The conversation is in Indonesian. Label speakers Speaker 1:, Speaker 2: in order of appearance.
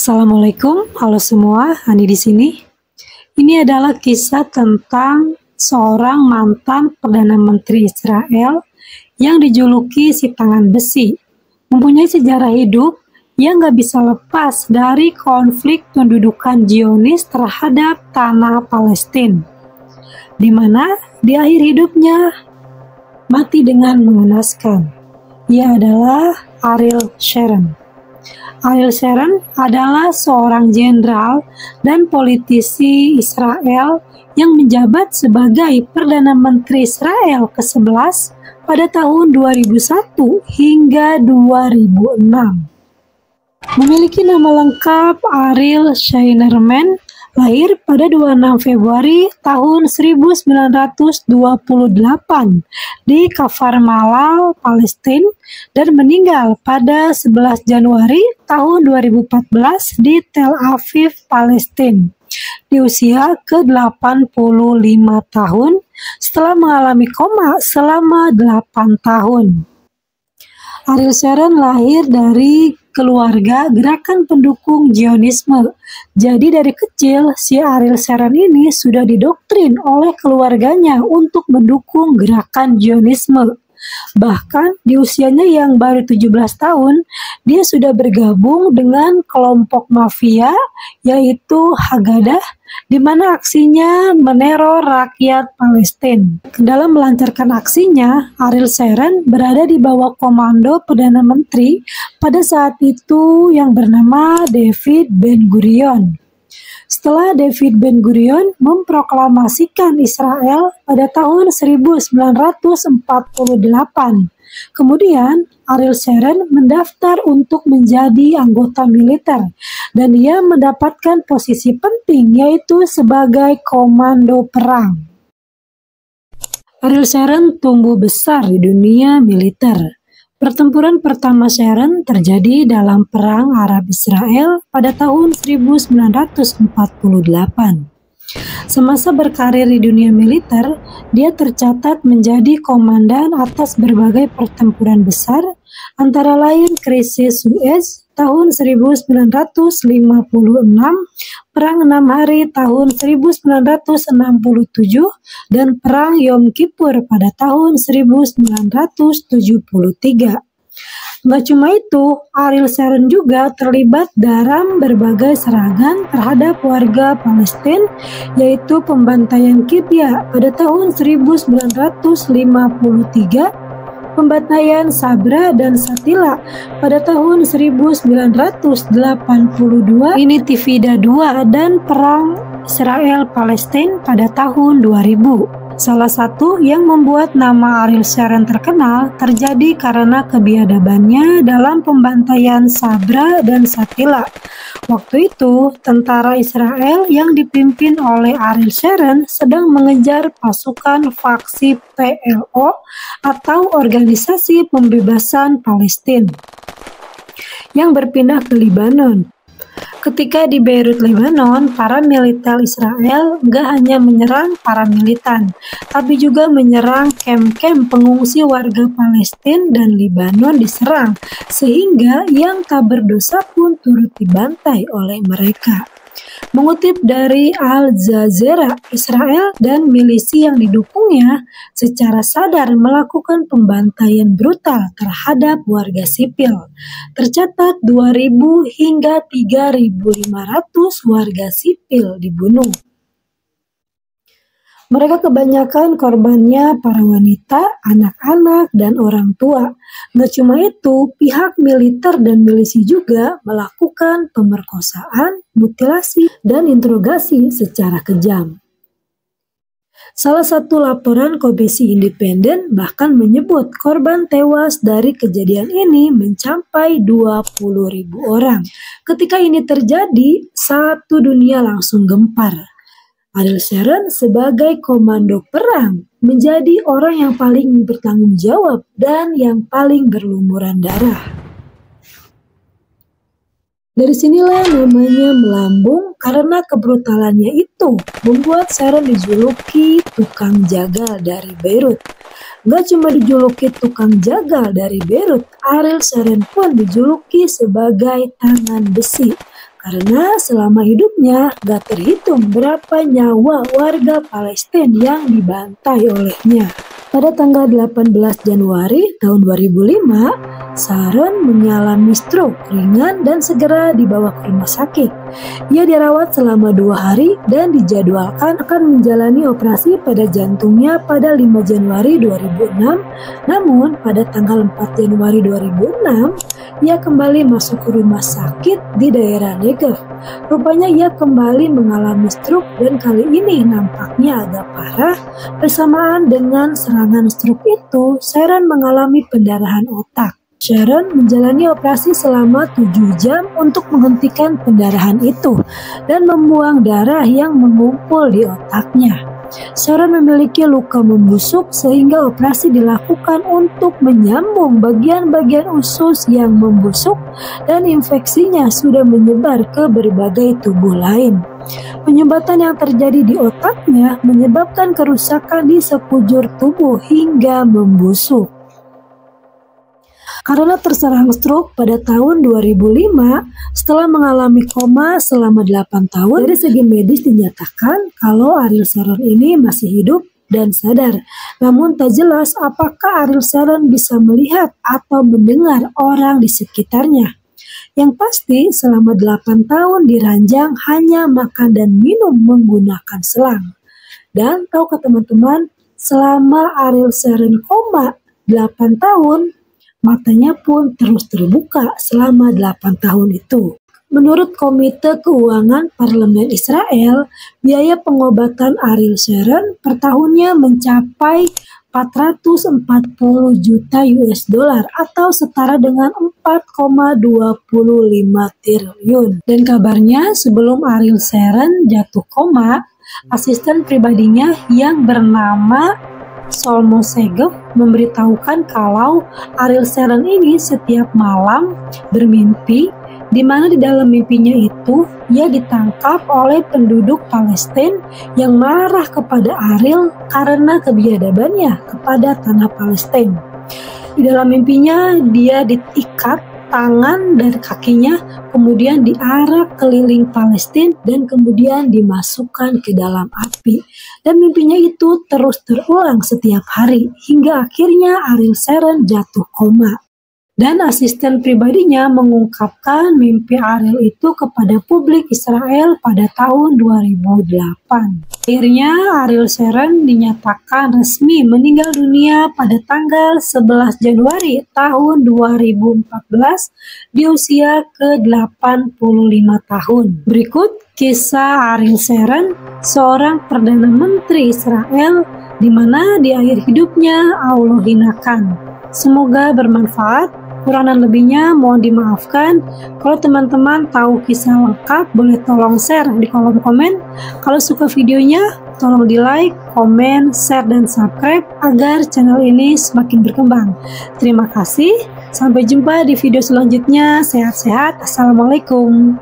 Speaker 1: Assalamualaikum, halo semua, Hani di sini. Ini adalah kisah tentang seorang mantan Perdana Menteri Israel yang dijuluki si tangan besi. Mempunyai sejarah hidup yang gak bisa lepas dari konflik pendudukan Zionis terhadap tanah Palestina, di mana di akhir hidupnya mati dengan mengenaskan. Ia adalah Ariel Sharon. Ariel Sharon adalah seorang jenderal dan politisi Israel yang menjabat sebagai Perdana Menteri Israel ke-11 pada tahun 2001 hingga 2006. Memiliki nama lengkap Ariel Sharon, lahir pada 26 Februari tahun 1928 di Kfar Malal, Palestina, dan meninggal pada 11 Januari tahun 2014 di Tel Aviv, Palestina, di usia ke-85 tahun setelah mengalami koma selama 8 tahun. Ariel Sharon lahir dari keluarga gerakan pendukung Zionisme. Jadi dari kecil si Ariel Sharon ini sudah didoktrin oleh keluarganya untuk mendukung gerakan Zionisme. Bahkan di usianya yang baru 17 tahun, dia sudah bergabung dengan kelompok mafia yaitu Haggadah, di mana aksinya meneror rakyat Palestina. Dalam melancarkan aksinya, Ariel Sharon berada di bawah komando Perdana Menteri pada saat itu yang bernama David Ben-Gurion. Setelah David Ben-Gurion memproklamasikan Israel pada tahun 1948, kemudian Ariel Sharon mendaftar untuk menjadi anggota militer dan ia mendapatkan posisi penting yaitu sebagai komando perang. Ariel Sharon tumbuh besar di dunia militer. Pertempuran pertama Sharon terjadi dalam Perang Arab-Israel pada tahun 1948. Semasa berkarir di dunia militer, dia tercatat menjadi komandan atas berbagai pertempuran besar, antara lain krisis Suez tahun 1956, Perang 6 Hari tahun 1967, dan Perang Yom Kippur pada tahun 1973. Gak cuma itu, Ariel Sharon juga terlibat dalam berbagai serangan terhadap warga Palestina, yaitu pembantaian Kibya pada tahun 1953, pembantaian Sabra dan Shatila pada tahun 1982, Intifada 2, dan Perang Israel-Palestina pada tahun 2000. Salah satu yang membuat nama Ariel Sharon terkenal terjadi karena kebiadabannya dalam pembantaian Sabra dan Shatila. Waktu itu, tentara Israel yang dipimpin oleh Ariel Sharon sedang mengejar pasukan faksi PLO atau Organisasi Pembebasan Palestina yang berpindah ke Lebanon. Ketika di Beirut, Lebanon, para militer Israel gak hanya menyerang para militan, tapi juga menyerang kamp-kamp pengungsi warga Palestina dan Lebanon diserang, sehingga yang tak berdosa pun turut dibantai oleh mereka. Mengutip dari Al Jazeera, Israel dan milisi yang didukungnya secara sadar melakukan pembantaian brutal terhadap warga sipil. Tercatat 2.000 hingga 3.500 warga sipil dibunuh. Mereka kebanyakan korbannya para wanita, anak-anak, dan orang tua. Gak cuma itu, pihak militer dan milisi juga melakukan pemerkosaan, mutilasi, dan interogasi secara kejam. Salah satu laporan Komisi Independen bahkan menyebut korban tewas dari kejadian ini mencapai 20.000 orang. Ketika ini terjadi, satu dunia langsung gempar. Ariel Sharon sebagai komando perang menjadi orang yang paling bertanggung jawab dan yang paling berlumuran darah. Dari sinilah namanya melambung karena kebrutalannya itu membuat Sharon dijuluki tukang jagal dari Beirut. Gak cuma dijuluki tukang jagal dari Beirut, Ariel Sharon pun dijuluki sebagai tangan besi karena selama hidupnya gak terhitung berapa nyawa warga Palestina yang dibantai olehnya. Pada tanggal 18 Januari tahun 2005, Sharon mengalami stroke ringan dan segera dibawa ke rumah sakit. Ia dirawat selama 2 hari dan dijadwalkan akan menjalani operasi pada jantungnya pada 5 Januari 2006. Namun pada tanggal 4 Januari 2006, ia kembali masuk ke rumah sakit di daerah Negev. Rupanya ia kembali mengalami stroke dan kali ini nampaknya agak parah. Bersamaan dengan serangan stroke itu, Sharon mengalami pendarahan otak. Sharon menjalani operasi selama 7 jam untuk menghentikan pendarahan itu dan membuang darah yang mengumpul di otaknya. Sharon memiliki luka membusuk sehingga operasi dilakukan untuk menyambung bagian-bagian usus yang membusuk dan infeksinya sudah menyebar ke berbagai tubuh lain. Penyumbatan yang terjadi di otaknya menyebabkan kerusakan di sekujur tubuh hingga membusuk. Karena terserang stroke pada tahun 2005, setelah mengalami koma selama 8 tahun, dari segi medis dinyatakan kalau Ariel Sharon ini masih hidup dan sadar. Namun tak jelas apakah Ariel Sharon bisa melihat atau mendengar orang di sekitarnya. Yang pasti selama 8 tahun diranjang hanya makan dan minum menggunakan selang. Dan tahukah teman-teman, selama Ariel Sharon koma 8 tahun, matanya pun terus terbuka selama 8 tahun itu. Menurut Komite Keuangan Parlemen Israel, biaya pengobatan Ariel Sharon per tahunnya mencapai 440 juta US dollar atau setara dengan 4,25 triliun. Dan kabarnya sebelum Ariel Sharon jatuh koma, asisten pribadinya yang bernama Shlomo Segev memberitahukan kalau Ariel Sharon ini setiap malam bermimpi, di mana di dalam mimpinya itu ia ditangkap oleh penduduk Palestina yang marah kepada Ariel karena kebiadabannya kepada tanah Palestina. Di dalam mimpinya dia diikat tangan dan kakinya, kemudian diarak keliling Palestina dan kemudian dimasukkan ke dalam api. Dan mimpinya itu terus terulang setiap hari hingga akhirnya Ariel Sharon jatuh koma. Dan asisten pribadinya mengungkapkan mimpi Ariel itu kepada publik Israel pada tahun 2008. Akhirnya Ariel Sharon dinyatakan resmi meninggal dunia pada tanggal 11 Januari tahun 2014 di usia ke-85 tahun. Berikut kisah Ariel Sharon, seorang Perdana Menteri Israel di mana di akhir hidupnya Allah hinakan. Semoga bermanfaat. Kurang dan lebihnya mohon dimaafkan. Kalau teman-teman tahu kisah lengkap, boleh tolong share di kolom komen. Kalau suka videonya, tolong di like, komen, share, dan subscribe agar channel ini semakin berkembang. Terima kasih. Sampai jumpa di video selanjutnya. Sehat-sehat. Assalamualaikum.